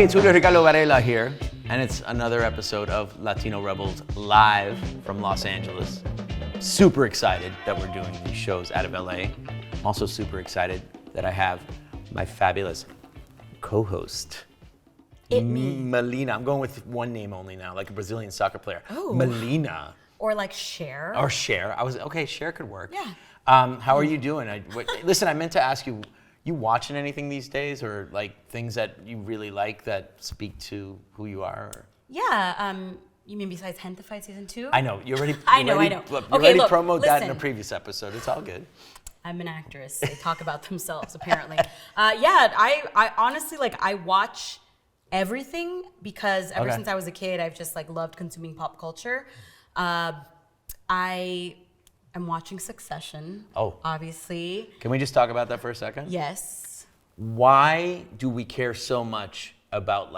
Hey, it's Julio, Ricardo, Varela here, and it's another episode of Latino Rebels live from Los Angeles. Super excited that we're doing these shows out of LA. I'm also super excited that I have my fabulous co-host, Melinna. I'm going with one name only now, like a Brazilian soccer player. Oh. Melinna. Or like Cher. Or Cher. Okay, Cher could work. Yeah. How are you doing? Listen, I meant to ask you, you watching anything these days, or like things that you really like that speak to who you are? Or? Yeah. You mean besides Hentified season 2? I know. You already. I know. You Okay, already look, promoted that in a listen. previous episode. It's all good. I'm an actress. They talk about themselves apparently. I honestly I watch everything because ever since I was a kid, I've just loved consuming pop culture. I am watching Succession. Oh. Obviously. Can we just talk about that for a second? Yes. Why do we care so much about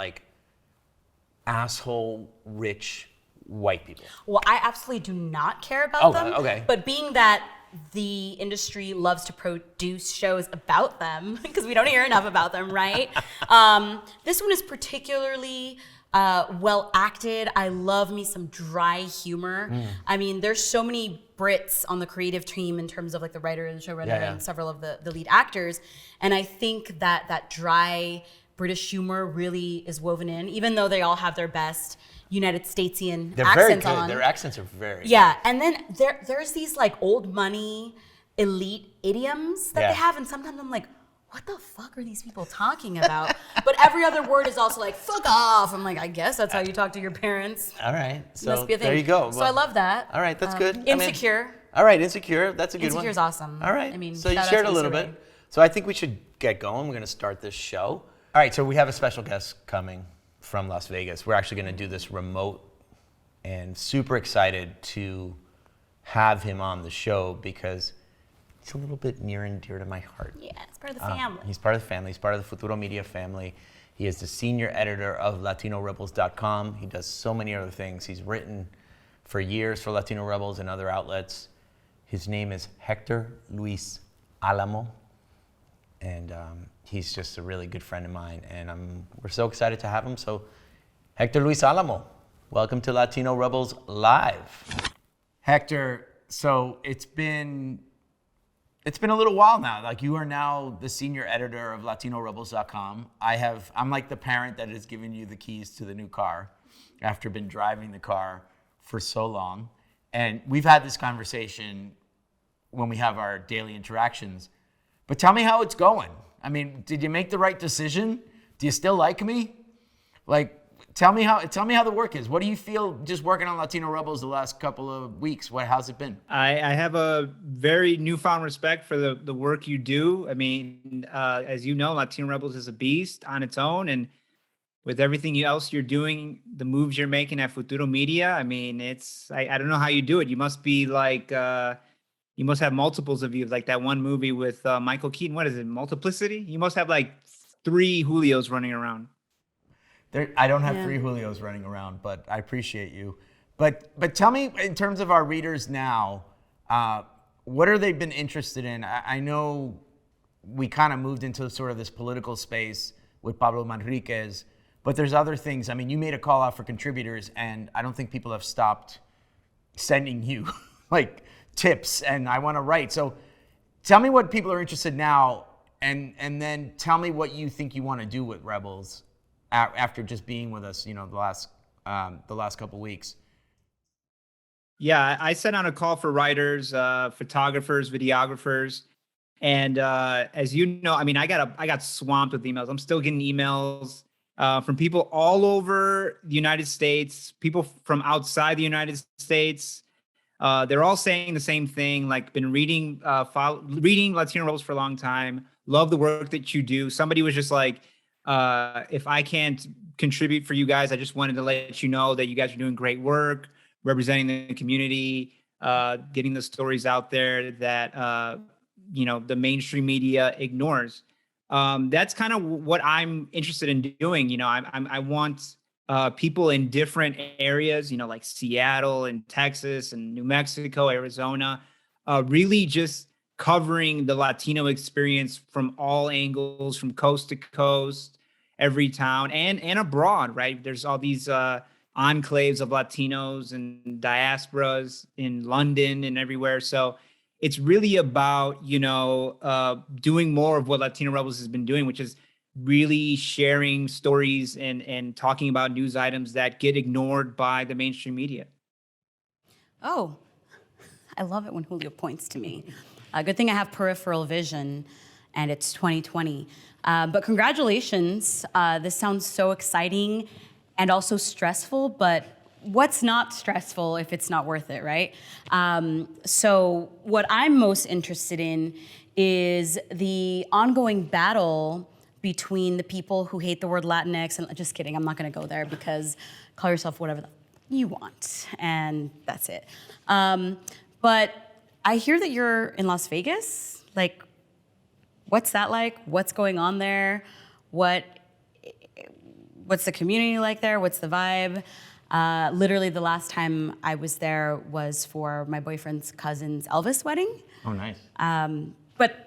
asshole rich white people? Well, I absolutely do not care about them. Okay. But being that the industry loves to produce shows about them, because we don't hear enough about them, right? This one is particularly well acted. I love me some dry humor. I mean, there's so many Brits on the creative team in terms of the writer and showrunner and several of the lead actors. And I think that dry British humor really is woven in, even though they all have their best United Statesian accents very good. on. Their accents are very good. Yeah, and then there's these old money elite idioms that they have, and sometimes I'm like, what the fuck are these people talking about? But every other word is also fuck off. I'm like, I guess that's how you talk to your parents. All right. So must be a thing. there you go. So I love that. All right, that's good. Insecure. All right, Insecure. That's a good one. Insecure's awesome. All right. I mean, so you shout out shared to a little Issa bit. Rae. So I think we should get going. We're going to start this show. All right, so we have a special guest coming from Las Vegas. We're actually going to do this remote, and super excited to have him on the show because it's a little bit near and dear to my heart. Yeah, it's part of the family. He's part of the family. He's part of the Futuro Media family. He is the senior editor of LatinoRebels.com. He does so many other things. He's written for years for Latino Rebels and other outlets. His name is Hector Luis Alamo, and he's just a really good friend of mine, and we're so excited to have him. So, Hector Luis Alamo, welcome to Latino Rebels Live. Hector, so it's been a little while now. You are now the senior editor of LatinoRebels.com. I'm like the parent that has given you the keys to the new car after been driving the car for so long. And we've had this conversation when we have our daily interactions. But tell me how it's going. I mean, did you make the right decision? Do you still like me? Tell me how the work is. What do you feel just working on Latino Rebels the last couple of weeks? How's it been? I have a very newfound respect for the work you do. I mean, as you know, Latino Rebels is a beast on its own, and with everything else you're doing, the moves you're making at Futuro Media, I mean, I don't know how you do it. You must be you must have multiples of you, like that one movie with Michael Keaton. What is it, Multiplicity? You must have 3 Julios running around. I don't have 3 Julios running around, but I appreciate you. But tell me, in terms of our readers now, what have they been interested in? I know we kind of moved into sort of this political space with Pablo Manriquez, but there's other things. I mean, you made a call out for contributors, and I don't think people have stopped sending you tips, and I want to write. So tell me what people are interested in now, and then tell me what you think you want to do with Rebels after just being with us, the last couple weeks. Yeah, I sent out a call for writers, photographers, videographers, and as you know, I mean, I got swamped with emails. I'm still getting emails from people all over the United States, people from outside the United States. They're all saying the same thing. Been reading Latino Rebels for a long time. Love the work that you do. Somebody was just if I can't contribute for you guys, I just wanted to let you know that you guys are doing great work, representing the community, getting the stories out there that, the mainstream media ignores. That's kind of what I'm interested in doing. I want people in different areas, like Seattle and Texas and New Mexico, Arizona, really just covering the Latino experience from all angles, from coast to coast, every town and abroad, right? There's all these enclaves of Latinos and diasporas in London and everywhere. So it's really about, doing more of what Latino Rebels has been doing, which is really sharing stories and talking about news items that get ignored by the mainstream media. Oh, I love it when Julio points to me. Good thing I have peripheral vision, and it's 2020. But congratulations. This sounds so exciting and also stressful, but what's not stressful if it's not worth it, right? So what I'm most interested in is the ongoing battle between the people who hate the word Latinx, and just kidding, I'm not gonna go there because call yourself whatever you want, and that's it. But I hear that you're in Las Vegas. Like, what's that like? What's going on there? What's the community like there? What's the vibe? Literally the last time I was there was for my boyfriend's cousin's Elvis wedding. Oh, nice. But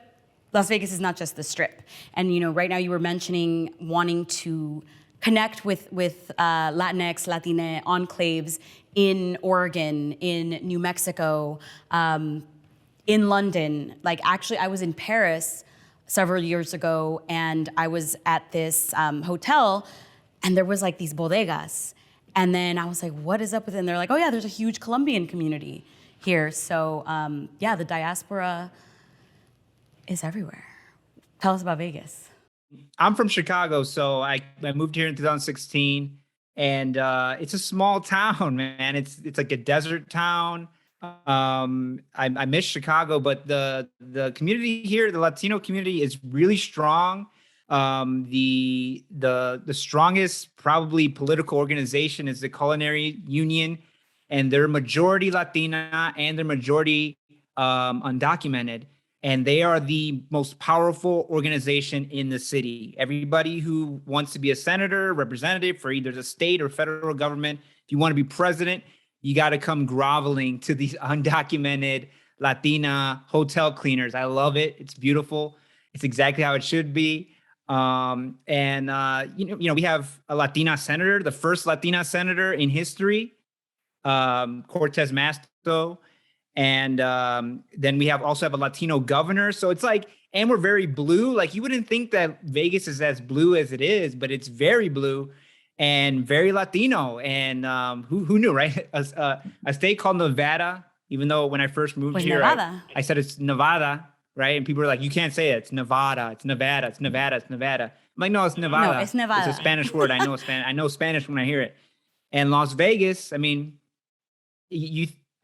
Las Vegas is not just the Strip. And right now you were mentioning wanting to connect with Latinx, Latina enclaves in Oregon, in New Mexico, in London. Like, actually, I was in Paris several years ago, and I was at this hotel, and there was like these bodegas. And then I was like, what is up with it? And they're like, oh yeah, there's a huge Colombian community here. So yeah, the diaspora is everywhere. Tell us about Vegas. I'm from Chicago, so I moved here in 2016, and it's a small town, man. It's like a desert town. I miss Chicago, but the community here, the Latino community, is really strong. The strongest probably political organization is the Culinary Union, and they're majority Latina and they're majority undocumented. And they are the most powerful organization in the city. Everybody who wants to be a senator, representative for either the state or federal government, if you want to be president, you got to come groveling to these undocumented Latina hotel cleaners. I love it. It's beautiful. It's exactly how it should be. We have a Latina senator, the first Latina senator in history, Cortez Masto. And then we also have a Latino governor. So it's like, and we're very blue. Like, you wouldn't think that Vegas is as blue as it is, but it's very blue and very Latino. And who knew, right? A state called Nevada, even though when I first moved here, I said it's Nevada, right? And people were like, you can't say it. It's Nevada. It's Nevada. It's Nevada. It's Nevada. I'm like, no, it's Nevada. No, it's Nevada. It's a Spanish word. I know Spanish when I hear it. And Las Vegas, I mean,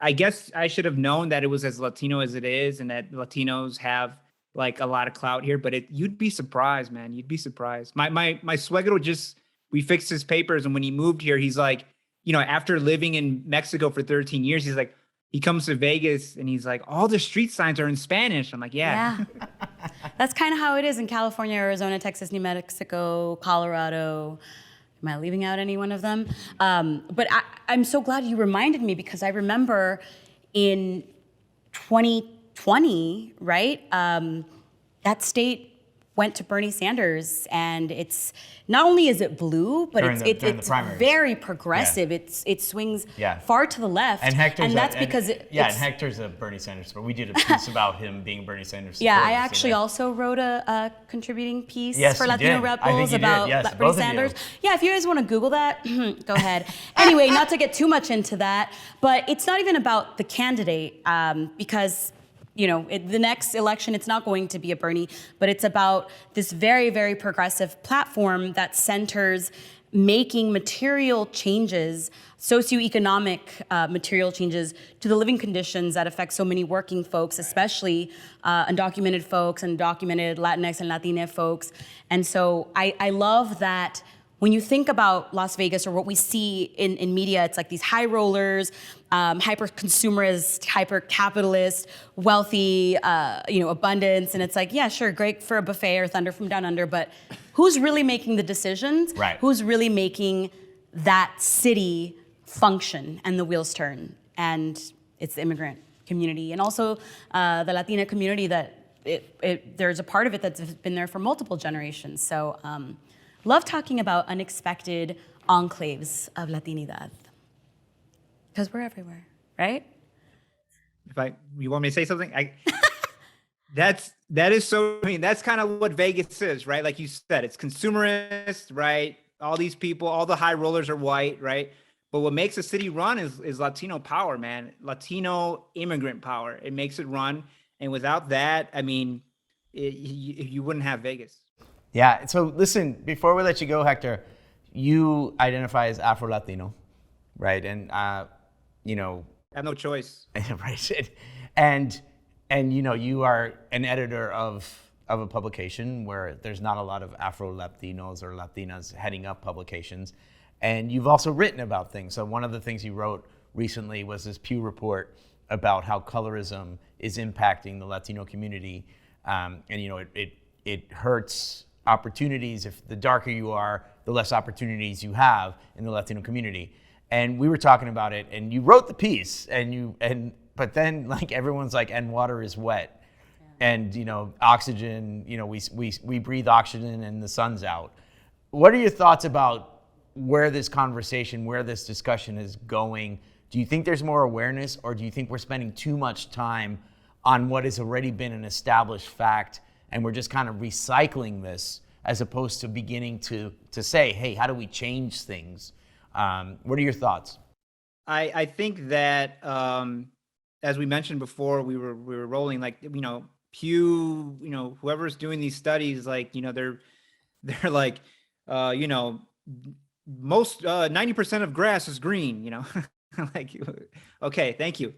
I guess I should have known that it was as Latino as it is, and that Latinos have like a lot of clout here. But you'd be surprised, man. You'd be surprised. My suegro we fixed his papers, and when he moved here, he's like, after living in Mexico for 13 years, he's like, he comes to Vegas and he's like, all the street signs are in Spanish. I'm like, yeah. That's kind of how it is in California, Arizona, Texas, New Mexico, Colorado. Am I leaving out any one of them? But I'm so glad you reminded me, because I remember in 2020, right? That state went to Bernie Sanders, and it's not only is it blue, but it's very progressive. Yeah. It swings far to the left, and Hector's a Bernie Sanders, but we did a piece about him being Bernie Sanders. Yeah, I actually also wrote a contributing piece for Latino Rebels about Bernie Sanders. Yeah, if you guys want to Google that, go ahead. Anyway, not to get too much into that, but it's not even about the candidate, because the next election, it's not going to be a Bernie, but it's about this very, very progressive platform that centers making material changes, socioeconomic material changes to the living conditions that affect so many working folks, especially undocumented folks and undocumented Latinx and Latina folks. And so I love that when you think about Las Vegas, or what we see in media, it's like these high rollers, hyper-consumerist, hyper-capitalist, wealthy, abundance. And it's like, yeah, sure, great for a buffet or Thunder from Down Under, but who's really making the decisions? Right. Who's really making that city function and the wheels turn? And it's the immigrant community, and also the Latina community that there's a part of it that's been there for multiple generations. So love talking about unexpected enclaves of Latinidad. Because we're everywhere, right? You want me to say something? That is so, I mean, that's kind of what Vegas is, right? Like you said, it's consumerist, right? All these people, all the high rollers are white, right? But what makes a city run is Latino power, man. Latino immigrant power. It makes it run. And without that, I mean, you wouldn't have Vegas. Yeah. So listen, before we let you go, Hector, you identify as Afro-Latino, right? And, you know, I have no choice. Right. And you know, you are an editor of a publication where there's not a lot of Afro-Latinos or Latinas heading up publications. And you've also written about things. So one of the things you wrote recently was this Pew report about how colorism is impacting the Latino community. And you know, it hurts opportunities. If the darker you are, the less opportunities you have in the Latino community. And we were talking about it, and you wrote the piece, but then like everyone's like, and water is wet, and you know, oxygen. You know, we breathe oxygen, and the sun's out. What are your thoughts about where this conversation, where this discussion is going? Do you think there's more awareness, or do you think we're spending too much time on what has already been an established fact, and we're just kind of recycling this as opposed to beginning to say, hey, how do we change things? What are your thoughts? I think that as we mentioned before, we were rolling, like, you know, Pew, you know, whoever's doing these studies, like, you know, they're like, you know, most 90% of grass is green, you know. Like, okay, thank you.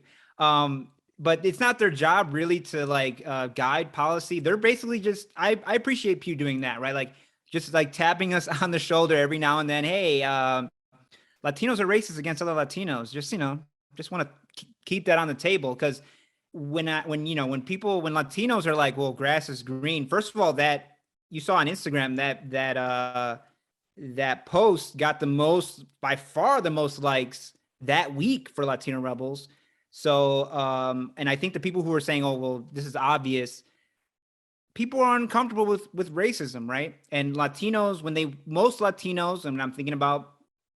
But it's not their job really to like guide policy. They're basically just, I appreciate Pew doing that, right? Like just like tapping us on the shoulder every now and then. Hey, Latinos are racist against other Latinos. Just, you know, just want to keep that on the table. Because when Latinos are like, well, grass is green. First of all, that you saw on Instagram that post got by far the most likes that week for Latino Rebels. So, and I think the people who are saying, oh, well, this is obvious, people are uncomfortable with racism, right? And Latinos, most Latinos, and I'm thinking about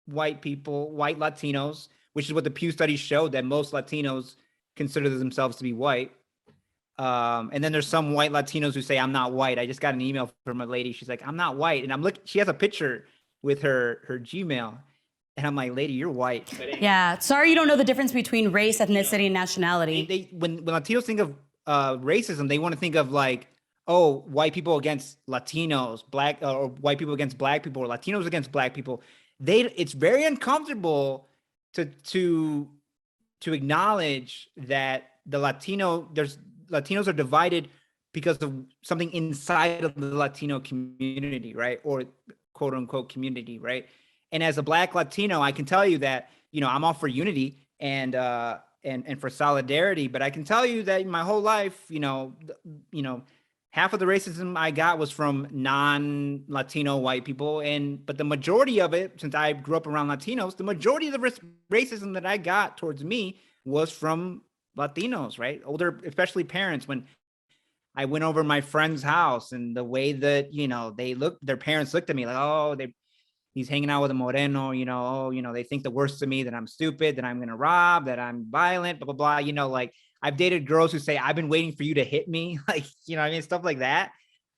white people, white Latinos, which is what the Pew studies showed, that most Latinos consider themselves to be white. And then there's some white Latinos who say, I'm not white. I just got an email from a lady. She's like, I'm not white. And she has a picture with her Gmail. And I'm like, lady, you're white. Yeah, sorry you don't know the difference between race, ethnicity, and nationality. When Latinos think of racism, they want to think of like, oh, white people against Latinos, black, or white people against black people, or Latinos against black people. It's very uncomfortable to acknowledge that Latinos are divided because of something inside of the Latino community, right? Or quote unquote community, right? And as a Black Latino, I can tell you that, you know, I'm all for unity and for solidarity, but I can tell you that my whole life, you know, half of the racism I got was from non-Latino white people. But the majority of it, since I grew up around Latinos, the majority of the racism that I got towards me was from Latinos, right? Older, especially parents. When I went over my friend's house and the way that, you know, their parents looked at me like, oh, he's hanging out with a Moreno, you know, oh, you know, they think the worst of me, that I'm stupid, that I'm going to rob, that I'm violent, blah, blah, blah. You know, like I've dated girls who say, I've been waiting for you to hit me. Like, you know what I mean? Stuff like that.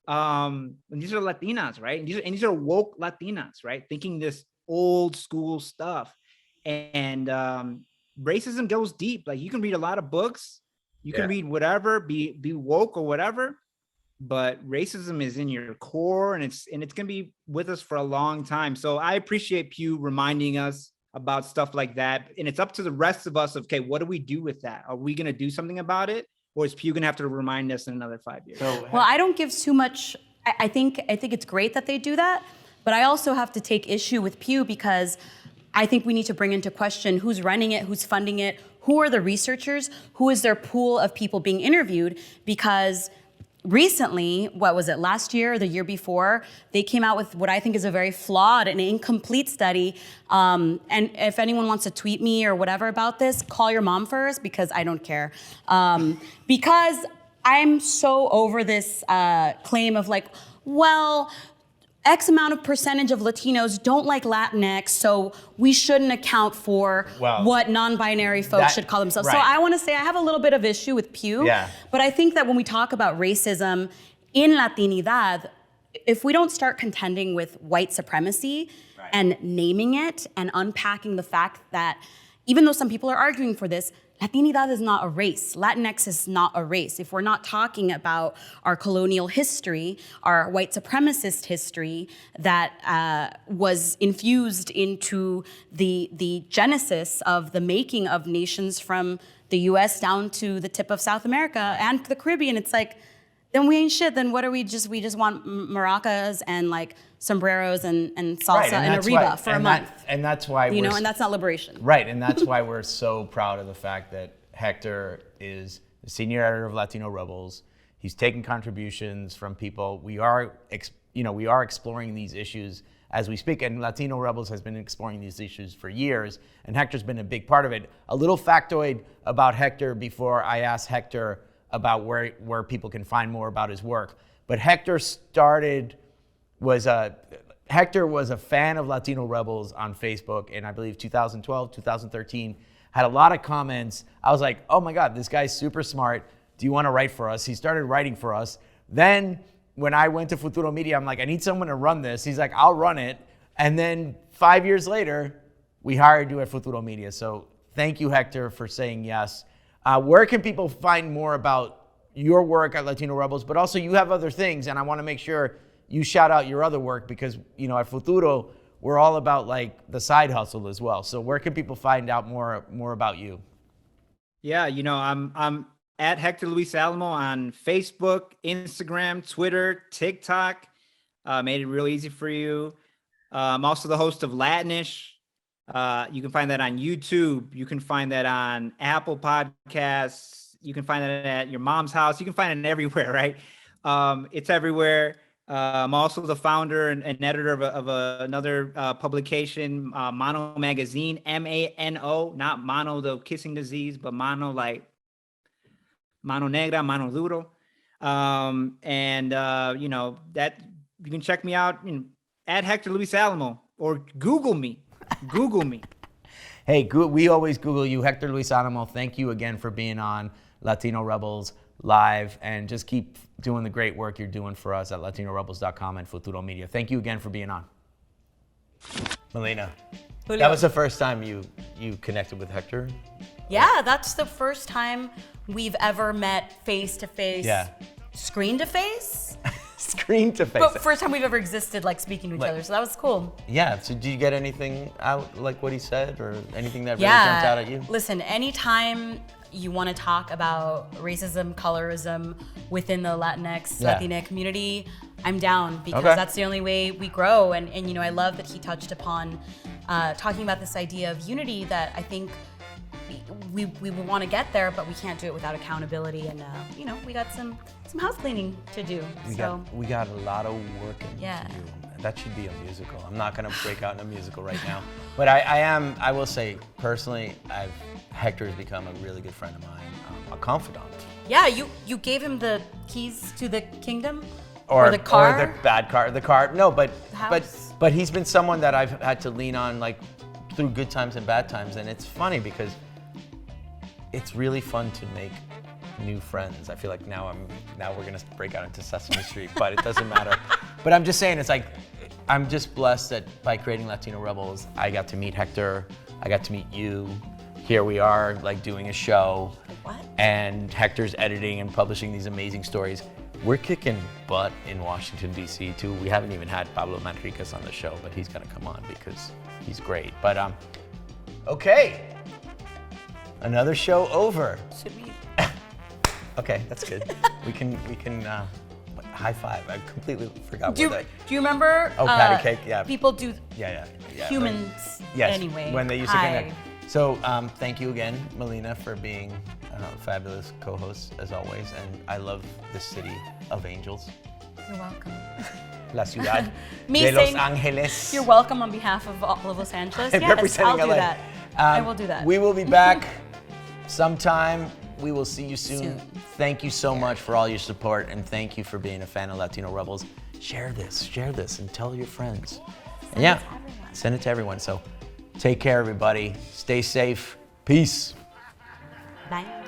And these are Latinas, right? And these are woke Latinas, right? Thinking this old school stuff. And racism goes deep. Like you can read a lot of books, you can read whatever, be woke or whatever, but racism is in your core, and it's going to be with us for a long time. So I appreciate Pew reminding us about stuff like that. And it's up to the rest of us of, okay, what do we do with that? Are we going to do something about it? Or is Pew going to have to remind us in another 5 years? Well, I don't give too much. I think it's great that they do that, but I also have to take issue with Pew because I think we need to bring into question who's running it, who's funding it, who are the researchers, who is their pool of people being interviewed, because recently, what was it, last year or the year before, they came out with what I think is a very flawed and incomplete study. And if anyone wants to tweet me or whatever about this, call your mom first, because I don't care. Because I'm so over this claim of like, well, X amount of percentage of Latinos don't like Latinx, so we shouldn't account for what non-binary folks should call themselves. Right. So I want to say I have a little bit of issue with Pew, but I think that when we talk about racism in Latinidad, if we don't start contending with white supremacy and naming it and unpacking the fact that even though some people are arguing for this, Latinidad is not a race. Latinx is not a race. If we're not talking about our colonial history, our white supremacist history that was infused into the genesis of the making of nations from the US down to the tip of South America and the Caribbean, it's like, then we ain't shit. Then what are we just want maracas and like sombreros and salsa and Arriba for a month. And that's why and that's not liberation. Right, and that's why we're so proud of the fact that Hector is the senior editor of Latino Rebels. He's taking contributions from people. We are exploring these issues as we speak, and Latino Rebels has been exploring these issues for years, and Hector's been a big part of it. A little factoid about Hector before I ask Hector about where people can find more about his work. But Hector was a fan of Latino Rebels on Facebook in, I believe, 2012, 2013, had a lot of comments. I was like, oh my God, this guy's super smart. Do you want to write for us? He started writing for us. Then when I went to Futuro Media, I'm like, I need someone to run this. He's like, I'll run it. And then 5 years later, we hired you at Futuro Media. So thank you, Hector, for saying yes. Where can people find more about your work at Latino Rebels? But also you have other things, and I want to make sure you shout out your other work because, at Futuro, we're all about like the side hustle as well. So where can people find out more about you? Yeah, I'm at Hector Luis Alamo on Facebook, Instagram, Twitter, TikTok. Made it real easy for you. I'm also the host of Latinish. You can find that on YouTube. You can find that on Apple Podcasts. You can find that at your mom's house. You can find it everywhere, right? It's everywhere. I'm also the founder and editor of another publication, Mono Magazine, MANO, not mono, the kissing disease, but mono like mano negra, mano duro. That you can check me out at Hector Luis Alamo or Google me. Google me. Hey, we always Google you, Hector Luis Alamo. Thank you again for being on Latino Rebels Live, and just keep doing the great work you're doing for us at LatinoRebels.com and Futuro Media. Thank you again for being on. Melinna, Julio. that was the first time you connected with Hector? Yeah, that's the first time we've ever met face to face. Yeah. Screen to face? Screen to face. But first time we've ever existed like speaking to each other, so that was cool. Yeah, so did you get anything out like what he said or anything that really jumped out at you? Listen, anytime you want to talk about racism, colorism within the Latinx, Latina community, I'm down because that's the only way we grow. And I love that he touched upon talking about this idea of unity that I think we want to get there, but we can't do it without accountability. And we got some house cleaning to do. We got a lot of work to do. That should be a musical. I'm not gonna break out in a musical right now, but I will say personally, Hector has become a really good friend of mine, a confidant. Yeah, you gave him the keys to the kingdom, or the car, or the bad car, the car. No, but he's been someone that I've had to lean on like through good times and bad times, and it's funny because it's really fun to make new friends. I feel like now we're gonna break out into Sesame Street, but it doesn't matter. But I'm just saying, it's like I'm just blessed that by creating Latino Rebels, I got to meet Hector, I got to meet you. Here we are, like doing a show, and Hector's editing and publishing these amazing stories. We're kicking butt in Washington, D.C. too. We haven't even had Pablo Manriquez on the show, but he's gonna come on because he's great. But okay, another show over. Should we? Okay, that's good. we can high five. I completely forgot Do what you remember? Oh, patty cake. Yeah. People do. Yeah. Humans. Yes. Anyway. When they used to connect. So thank you again, Melinna, for being a fabulous co-host as always, and I love the city of angels. You're welcome. La ciudad Me de Los saying Angeles. You're welcome on behalf of all of Los Angeles. I'm Yes, representing I'll do LA. that. I will do that. We will be back sometime. We will see you soon. Thank you so much for all your support, and thank you for being a fan of Latino Rebels. share this, and tell your friends. And yeah, send it to everyone. So take care, everybody. Stay safe. Peace. Bye.